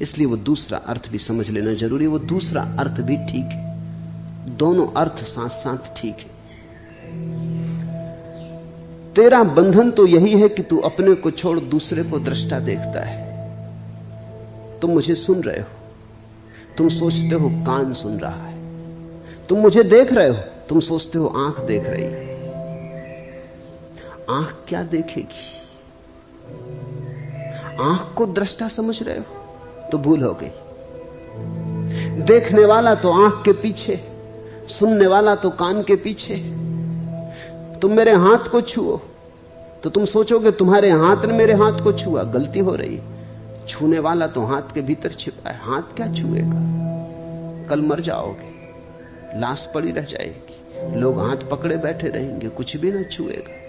इसलिए वो दूसरा अर्थ भी समझ लेना जरूरी है। वो दूसरा अर्थ भी ठीक है, दोनों अर्थ साथ साथ ठीक है। तेरा बंधन तो यही है कि तू अपने को छोड़ दूसरे को दृष्टा देखता है। तुम मुझे सुन रहे हो, तुम सोचते हो कान सुन रहा है, तुम मुझे देख रहे हो, तुम सोचते हो आंख देख रही है। आंख क्या देखेगी? आंख को दृष्टा समझ रहे हो तो भूल हो गई। देखने वाला तो आंख के पीछे, सुनने वाला तो कान के पीछे। तुम मेरे हाथ को छुओ तो तुम सोचोगे तुम्हारे हाथ ने मेरे हाथ को छुआ, गलती हो रही। छूने वाला तो हाथ के भीतर छिपा है। हाथ क्या छुएगा? कल मर जाओगे, लाश पड़ी रह जाएगी, लोग हाथ पकड़े बैठे रहेंगे, कुछ भी ना छुएगा।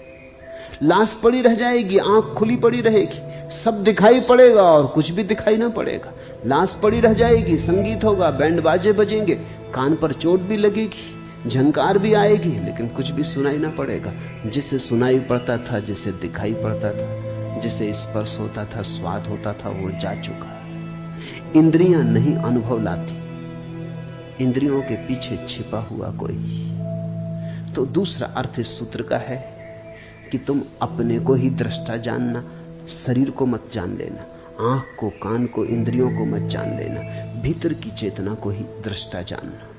लाश पड़ी रह जाएगी, आंख खुली पड़ी रहेगी, सब दिखाई पड़ेगा और कुछ भी दिखाई ना पड़ेगा। लाश पड़ी रह जाएगी, संगीत होगा, बैंड बाजे बजेंगे, कान पर चोट भी लगेगी, झंकार भी आएगी, लेकिन कुछ भी सुनाई ना पड़ेगा। जिसे सुनाई पड़ता था, जिसे दिखाई पड़ता था, जिसे स्पर्श होता था, स्वाद होता था, वो जा चुका। इंद्रियां नहीं अनुभव लाती, इंद्रियों के पीछे छिपा हुआ कोई। तो दूसरा अर्थ इस सूत्र का है कि तुम अपने को ही दृष्टा जानना, शरीर को मत जान लेना, आंख को, कान को, इंद्रियों को मत जान लेना, भीतर की चेतना को ही दृष्टा जानना।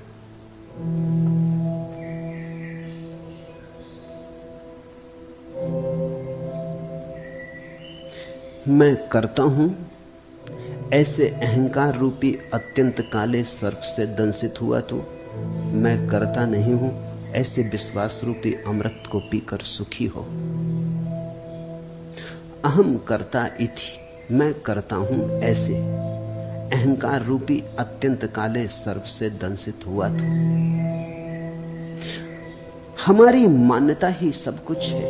मैं करता हूं ऐसे अहंकार रूपी अत्यंत काले सर्प से दंशित हुआ तो मैं करता नहीं हूं ऐसे विश्वास रूपी अमृत को पीकर सुखी हो। अहम कर्ता इति, मैं करता हूं ऐसे अहंकार रूपी अत्यंत काले सर्प से दंशित हुआ तो। हमारी मान्यता ही सब कुछ है।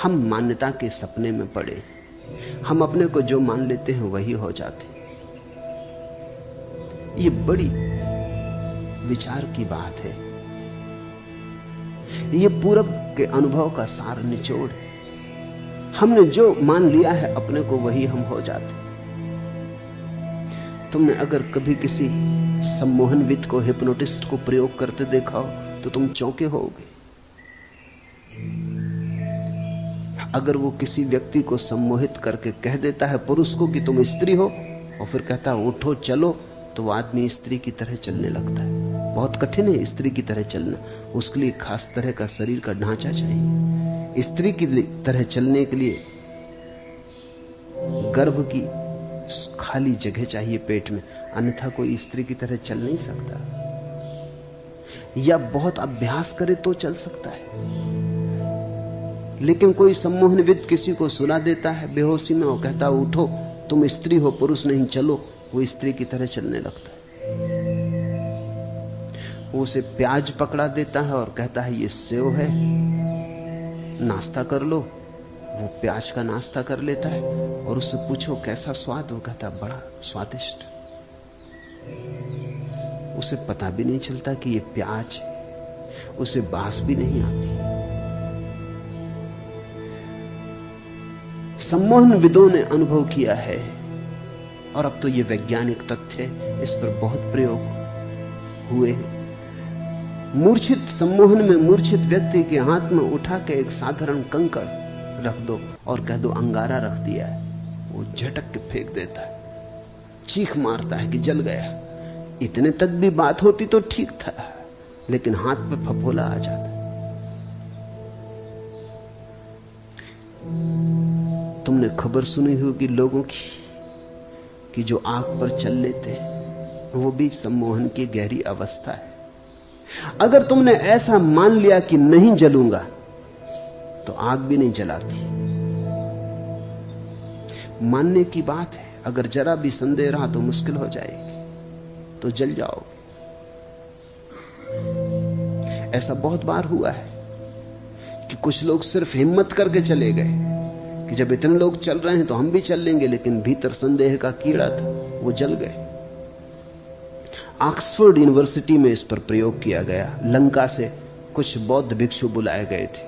हम मान्यता के सपने में पड़े, हम अपने को जो मान लेते हैं वही हो जाते। ये बड़ी विचार की बात है। ये पूरब के अनुभव का सार निचोड़ है। हमने जो मान लिया है अपने को वही हम हो जाते। तुमने अगर कभी किसी सम्मोहनविद को, हिप्नोटिस्ट को प्रयोग करते देखा हो तो तुम चौंके होगे। अगर वो किसी व्यक्ति को सम्मोहित करके कह देता है पुरुष को कि तुम स्त्री हो, और फिर कहता है उठो चलो, तो वो आदमी स्त्री की तरह चलने लगता है। बहुत कठिन है स्त्री की तरह चलना, उसके लिए खास तरह का शरीर का ढांचा चाहिए। स्त्री की तरह चलने के लिए गर्भ की खाली जगह चाहिए पेट में, अन्यथा कोई स्त्री की तरह चल नहीं सकता। या बहुत अभ्यास करे तो चल सकता है। लेकिन कोई सम्मोहनविद किसी को सुला देता है बेहोशी में और कहता है उठो तुम स्त्री हो, पुरुष नहीं, चलो, वो स्त्री की तरह चलने लगता है। वो उसे प्याज पकड़ा देता है और कहता है ये सेव है, नाश्ता कर लो। वो प्याज का नाश्ता कर लेता है और उससे पूछो कैसा स्वाद, वो कहता है बड़ा स्वादिष्ट। उसे पता भी नहीं चलता कि ये प्याज, उसे बास भी नहीं आती। सम्मोहनविदों ने अनुभव किया है और अब तो ये वैज्ञानिक तथ्य है, इस पर बहुत प्रयोग हुए। मूर्छित सम्मोहन में मूर्छित व्यक्ति के हाथ में उठा के एक साधारण कंकड़ रख दो और कह दो अंगारा रख दिया है, वो झटक के फेंक देता है, चीख मारता है कि जल गया। इतने तक भी बात होती तो ठीक था, लेकिन हाथ पे फफोला आ जाता। तुमने खबर सुनी होगी लोगों की कि जो आग पर चल लेते वो भी सम्मोहन की गहरी अवस्था है। अगर तुमने ऐसा मान लिया कि नहीं जलूंगा तो आग भी नहीं जलाती। मानने की बात है, अगर जरा भी संदेह रहा तो मुश्किल हो जाएगी, तो जल जाओगे। ऐसा बहुत बार हुआ है कि कुछ लोग सिर्फ हिम्मत करके चले गए कि जब इतने लोग चल रहे हैं तो हम भी चल लेंगे, लेकिन भीतर संदेह का कीड़ा था, वो जल गए। ऑक्सफोर्ड यूनिवर्सिटी में इस पर प्रयोग किया गया। लंका से कुछ बौद्ध भिक्षु बुलाए गए थे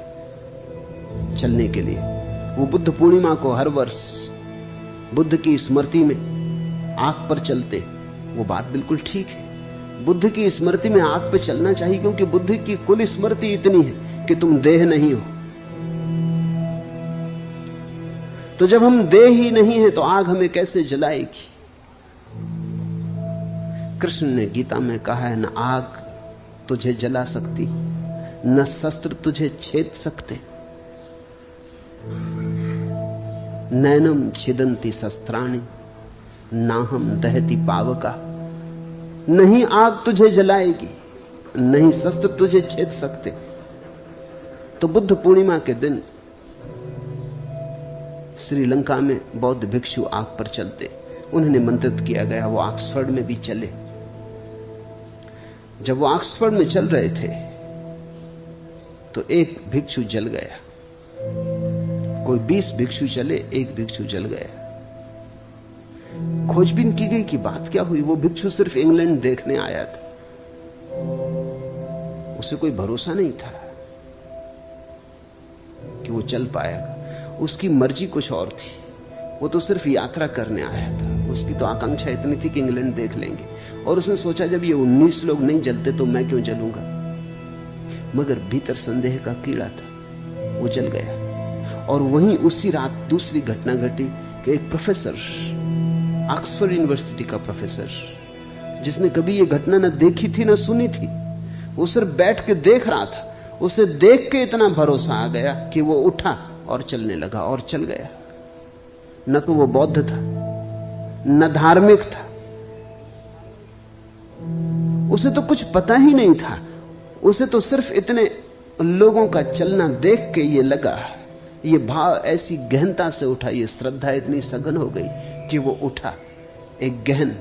चलने के लिए। वो बुद्ध पूर्णिमा को हर वर्ष बुद्ध की स्मृति में आग पर चलते, वो बात बिल्कुल ठीक है। बुद्ध की स्मृति में आग पर चलना चाहिए, क्योंकि बुद्ध की कुल स्मृति इतनी है कि तुम देह नहीं हो। तो जब हम देह ही नहीं है तो आग हमें कैसे जलाएगी? कृष्ण ने गीता में कहा है, न आग तुझे जला सकती, न शस्त्र तुझे छेद सकते। नैनम छिदंती शस्त्राणि नाहम दहती पावका। नहीं आग तुझे जलाएगी, नहीं शस्त्र तुझे छेद सकते। तो बुद्ध पूर्णिमा के दिन श्रीलंका में बौद्ध भिक्षु आग पर चलते, उन्हें निमंत्रित किया गया, वो ऑक्सफोर्ड में भी चले। जब वो ऑक्सफोर्ड में चल रहे थे तो एक भिक्षु जल गया। कोई 20 भिक्षु चले, एक भिक्षु जल गया। खोजबीन की गई कि बात क्या हुई। वो भिक्षु सिर्फ इंग्लैंड देखने आया था, उसे कोई भरोसा नहीं था कि वो चल पाएगा। उसकी मर्जी कुछ और थी, वो तो सिर्फ यात्रा करने आया था। उसकी तो आकांक्षा इतनी थी कि इंग्लैंड देख लेंगे, और उसने सोचा जब ये 19 लोग नहीं जलते तो मैं क्यों जलूंगा। मगर भीतर संदेह का कीड़ा था, वो जल गया। और वहीं उसी रात दूसरी घटना घटी कि एक प्रोफेसर, ऑक्सफोर्ड यूनिवर्सिटी का प्रोफेसर, जिसने कभी ये घटना न देखी थी न सुनी थी, वो सिर्फ बैठ के देख रहा था। उसे देख के इतना भरोसा आ गया कि वो उठा और चलने लगा और चल गया। न तो वो बौद्ध था, न धार्मिक था, उसे तो कुछ पता ही नहीं था। उसे तो सिर्फ इतने लोगों का चलना देख के ये लगा, ये भाव ऐसी गहनता से उठा, ये श्रद्धा इतनी सघन हो गई कि वो उठा एक गहन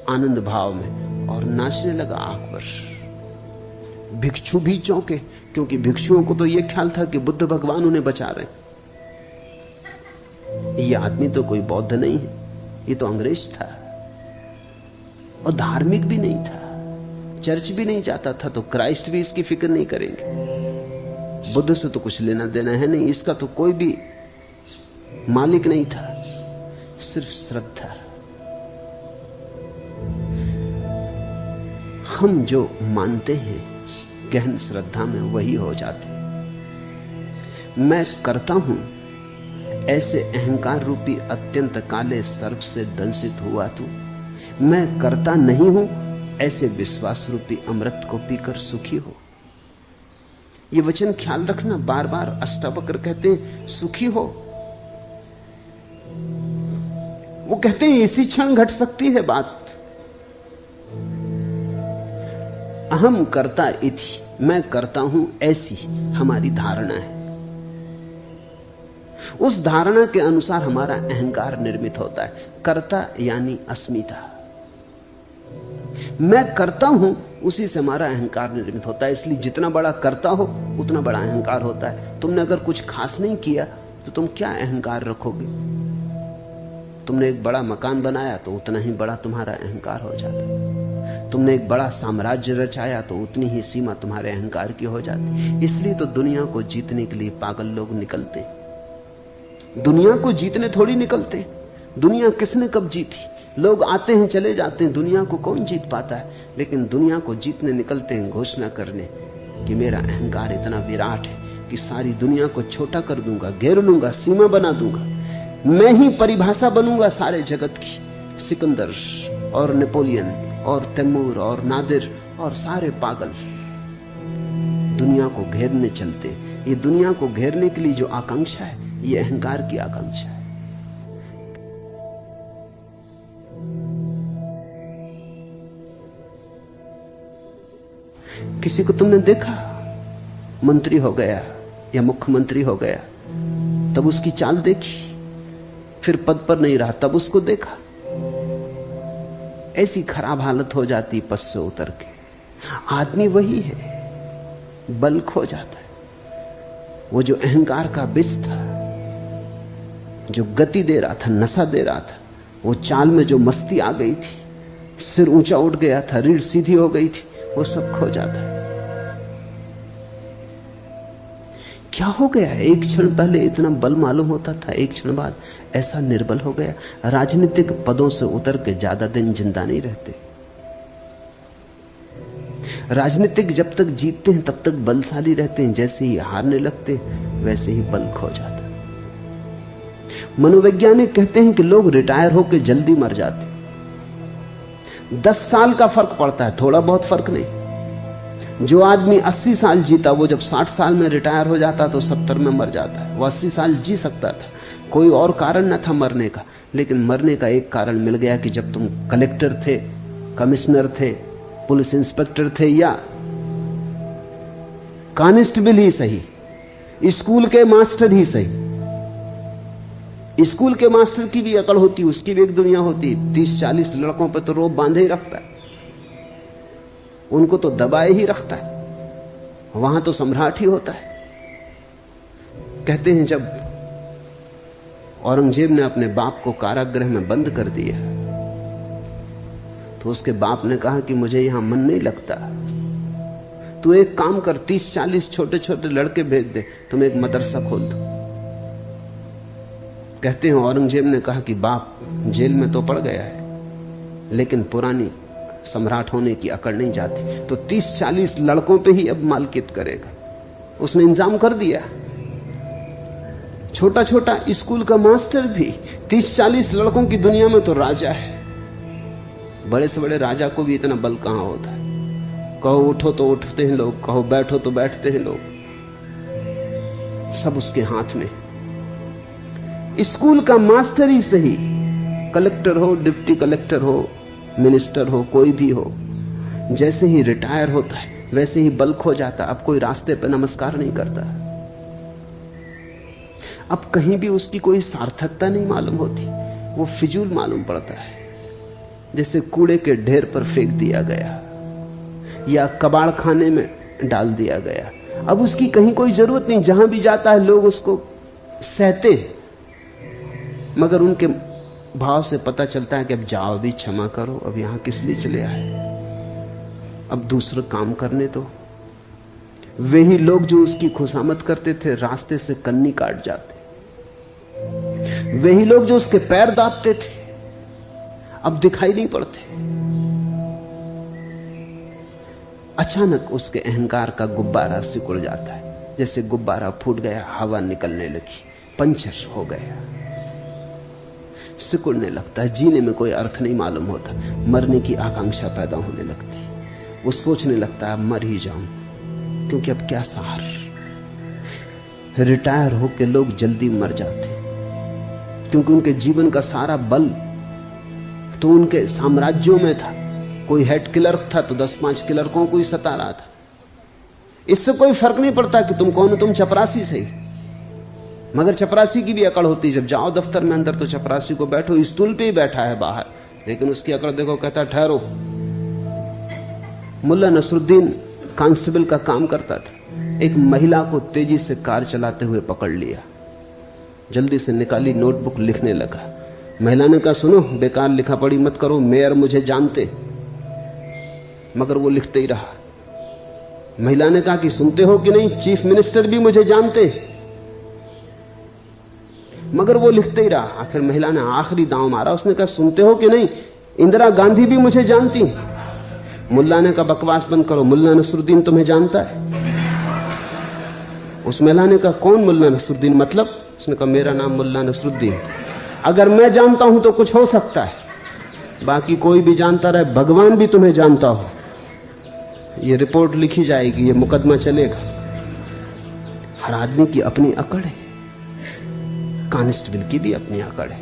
आनंद भाव में और नाचने लगा आग पर। भिक्षु भी चौंके, क्योंकि भिक्षुओं को तो ये ख्याल था कि बुद्ध भगवान उन्हें बचा रहे। ये आदमी तो कोई बौद्ध नहीं है, ये तो अंग्रेज था और धार्मिक भी नहीं था, चर्च भी नहीं जाता था, तो क्राइस्ट भी इसकी फिक्र नहीं करेंगे। बुद्ध से तो कुछ लेना देना है नहीं, इसका तो कोई भी मालिक नहीं था, सिर्फ श्रद्धा। हम जो मानते हैं गहन श्रद्धा में वही हो जाते। मैं करता हूं ऐसे अहंकार रूपी अत्यंत काले सर्प से दंशित हुआ तू। मैं करता नहीं हूं ऐसे विश्वास रूपी अमृत को पीकर सुखी हो। ये वचन ख्याल रखना, बार बार अष्टावक्र कहते हैं सुखी हो। वो कहते हैं इसी क्षण घट सकती है बात। अहम कर्ता इति, मैं करता हूं ऐसी हमारी धारणा है। उस धारणा के अनुसार हमारा अहंकार निर्मित होता है। कर्ता यानी अस्मिता। मैं करता हूं, उसी से हमारा अहंकार निर्मित होता है। इसलिए जितना बड़ा करता हो उतना बड़ा अहंकार होता है। तुमने अगर कुछ खास नहीं किया तो तुम क्या अहंकार रखोगे? तुमने एक बड़ा मकान बनाया तो उतना ही बड़ा तुम्हारा अहंकार हो जाता। तुमने एक बड़ा साम्राज्य रचाया तो उतनी ही सीमा तुम्हारे अहंकार की हो जाती। इसलिए तो दुनिया को जीतने के लिए पागल लोग निकलते। दुनिया को जीतने थोड़ी निकलते। दुनिया किसने कब जीती? लोग आते हैं चले जाते हैं, दुनिया को कौन जीत पाता है? लेकिन दुनिया को जीतने निकलते हैं घोषणा करने कि मेरा अहंकार इतना विराट है कि सारी दुनिया को छोटा कर दूंगा, घेर लूंगा, सीमा बना दूंगा। मैं ही परिभाषा बनूंगा सारे जगत की। सिकंदर और नेपोलियन और तैमूर और नादिर और सारे पागल दुनिया को घेरने चलते। ये दुनिया को घेरने के लिए जो आकांक्षा है, ये अहंकार की आकांक्षा है। किसी को तुमने देखा मंत्री हो गया या मुख्यमंत्री हो गया, तब उसकी चाल देखी, फिर पद पर नहीं रहा तब उसको देखा, ऐसी खराब हालत हो जाती पद से उतर के। आदमी वही है, बल खो जाता है। वो जो अहंकार का विष था, जो गति दे रहा था, नशा दे रहा था, वो चाल में जो मस्ती आ गई थी, सिर ऊंचा उठ गया था, रीढ़ सीधी हो गई थी, वो सब खो जाता है। क्या हो गया? एक क्षण पहले इतना बल मालूम होता था, एक क्षण बाद ऐसा निर्बल हो गया। राजनीतिक पदों से उतर के ज्यादा दिन जिंदा नहीं रहते। राजनीतिक जब तक जीतते हैं तब तक बलशाली रहते हैं, जैसे ही हारने लगते वैसे ही बल खो जाता। मनोवैज्ञानिक कहते हैं कि लोग रिटायर होकर जल्दी मर जाते। 10 साल का फर्क पड़ता है, थोड़ा बहुत फर्क नहीं। जो आदमी 80 साल जीता, वो जब 60 साल में रिटायर हो जाता तो 70 में मर जाता है। वो 80 साल जी सकता था, कोई और कारण न था मरने का, लेकिन मरने का एक कारण मिल गया कि जब तुम कलेक्टर थे, कमिश्नर थे, पुलिस इंस्पेक्टर थे या कांस्टेबल ही सही, स्कूल के मास्टर ही सही। स्कूल के मास्टर की भी अकड़ होती, उसकी भी एक दुनिया होती। 30-40 लड़कों पर तो रोब बांधे ही रखता है, उनको तो दबाए ही रखता है, वहां तो सम्राट ही होता है। कहते हैं जब औरंगजेब ने अपने बाप को कारागृह में बंद कर दिया तो उसके बाप ने कहा कि मुझे यहां मन नहीं लगता, तू एक काम कर, 30-40 छोटे छोटे लड़के भेज दे, तुम एक मदरसा खोल दो। कहते हैं औरंगजेब ने कहा कि बाप जेल में तो पड़ गया है, लेकिन पुरानी सम्राट होने की अकड़ नहीं जाती, तो 30-40 लड़कों पे ही अब मालकियत करेगा। उसने इंतजाम कर दिया। छोटा छोटा स्कूल का मास्टर भी 30-40 लड़कों की दुनिया में तो राजा है। बड़े से बड़े राजा को भी इतना बल कहां होता है। कहो उठो तो उठते हैं लोग, कहो बैठो तो बैठते हैं लोग, सब उसके हाथ में। स्कूल का मास्टर ही सही, कलेक्टर हो, डिप्टी कलेक्टर हो, मिनिस्टर हो, कोई भी हो, जैसे ही रिटायर होता है वैसे ही बल खो जाता। अब कोई रास्ते पे नमस्कार नहीं करता, अब कहीं भी उसकी कोई सार्थकता नहीं मालूम होती, वो फिजूल मालूम पड़ता है, जैसे कूड़े के ढेर पर फेंक दिया गया या कबाड़ खाने में डाल दिया गया। अब उसकी कहीं कोई जरूरत नहीं, जहां भी जाता है लोग उसको सहते, मगर उनके भाव से पता चलता है कि अब जाओ, भी क्षमा करो, अब यहां किस लिए चले आए, अब दूसरा काम करने दो। वही लोग जो उसकी खुशामद करते थे रास्ते से कन्नी काट जाते, वही लोग जो उसके पैर दाबते थे अब दिखाई नहीं पड़ते। अचानक उसके अहंकार का गुब्बारा सिकुड़ जाता है, जैसे गुब्बारा फूट गया, हवा निकलने लगी, पंचर हो गया, सिकुड़ने लगता है। जीने में कोई अर्थ नहीं मालूम होता, मरने की आकांक्षा पैदा होने लगती, वो सोचने लगता है मर ही जाऊं, क्योंकि अब क्या सहार। रिटायर होकर लोग जल्दी मर जाते क्योंकि उनके जीवन का सारा बल तो उनके साम्राज्यों में था। कोई हेड क्लर्क था तो 10-5 क्लर्कों को ही सता रहा था। इससे कोई फर्क नहीं पड़ता कि तुम कौन हो, तुम चपरासी सही, मगर चपरासी की भी अकड़ होती है। जब जाओ दफ्तर में अंदर तो चपरासी को बैठो, स्टूल पे ही बैठा है बाहर, लेकिन उसकी अकड़ देखो, कहता ठहरो। मुल्ला नसरुद्दीन कांस्टेबल का काम करता था, एक महिला को तेजी से कार चलाते हुए पकड़ लिया, जल्दी से निकाली नोटबुक, लिखने लगा। महिला ने कहा सुनो, बेकार लिखा पढ़ी मत करो, मेयर मुझे जानते, मगर वो लिखते ही रहा। महिला ने कहा कि सुनते हो कि नहीं, चीफ मिनिस्टर भी मुझे जानते, मगर वो लिखते ही रहा। आखिर महिला ने आखिरी दांव मारा, उसने कहा सुनते हो कि नहीं, इंदिरा गांधी भी मुझे जानती। मुल्ला ने कहा बकवास बंद करो, मुल्ला नसरुद्दीन तुम्हें जानता है। उस महिला ने कहा कौन मुल्ला नसरुद्दीन, मतलब? उसने कहा मेरा नाम मुल्ला नसरुद्दीन, अगर मैं जानता हूं तो कुछ हो सकता है, बाकी कोई भी जानता रहे, भगवान भी तुम्हें जानता हो, ये रिपोर्ट लिखी जाएगी, ये मुकदमा चलेगा। हर आदमी की अपनी अकड़ है, कांस्टेबल की भी अपनी अकड़ है,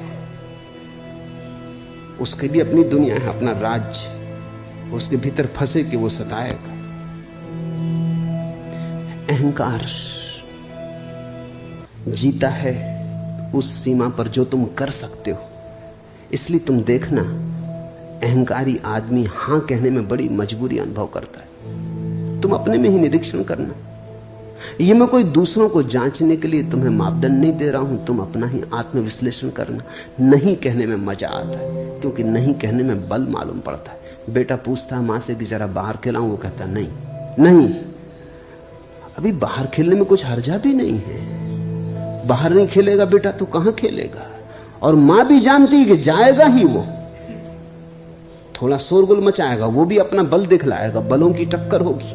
उसकी भी अपनी दुनिया है, अपना राज्य, उसके भीतर फंसे कि वो सताएगा। अहंकार जीता है उस सीमा पर जो तुम कर सकते हो। इसलिए तुम देखना, अहंकारी आदमी हां कहने में बड़ी मजबूरी अनुभव करता है। तुम अपने में ही निरीक्षण करना। ये मैं कोई दूसरों को जांचने के लिए तुम्हें मापदंड नहीं दे रहा हूं, तुम अपना ही आत्मविश्लेषण करना। नहीं कहने में मजा आता है, क्योंकि नहीं कहने में बल मालूम पड़ता है। बेटा पूछता है मां से कि जरा बाहर खिलाऊं, वो कहता नहीं नहीं। अभी बाहर खेलने में कुछ हर्जा भी नहीं है। बाहर नहीं खेलेगा बेटा तो कहां खेलेगा? और मां भी जानती है कि जाएगा ही वो, थोड़ा शोरगुल मचाएगा, वो भी अपना बल दिखलाएगा, बलों की टक्कर होगी,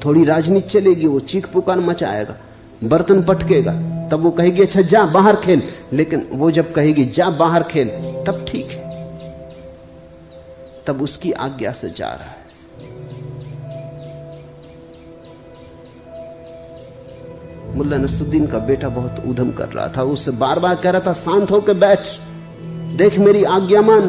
थोड़ी राजनीति चलेगी, वो चीख पुकार मचाएगा, बर्तन पटकेगा, तब वो कहेगी अच्छा जा बाहर खेल। लेकिन वो जब कहेगी जा बाहर खेल तब ठीक है, तब उसकी आज्ञा से जा रहा है। मुल्ला नसरुद्दीन का बेटा बहुत ऊधम कर रहा था, उससे बार बार कह रहा था शांत होकर बैठ, देख मेरी आज्ञा मान।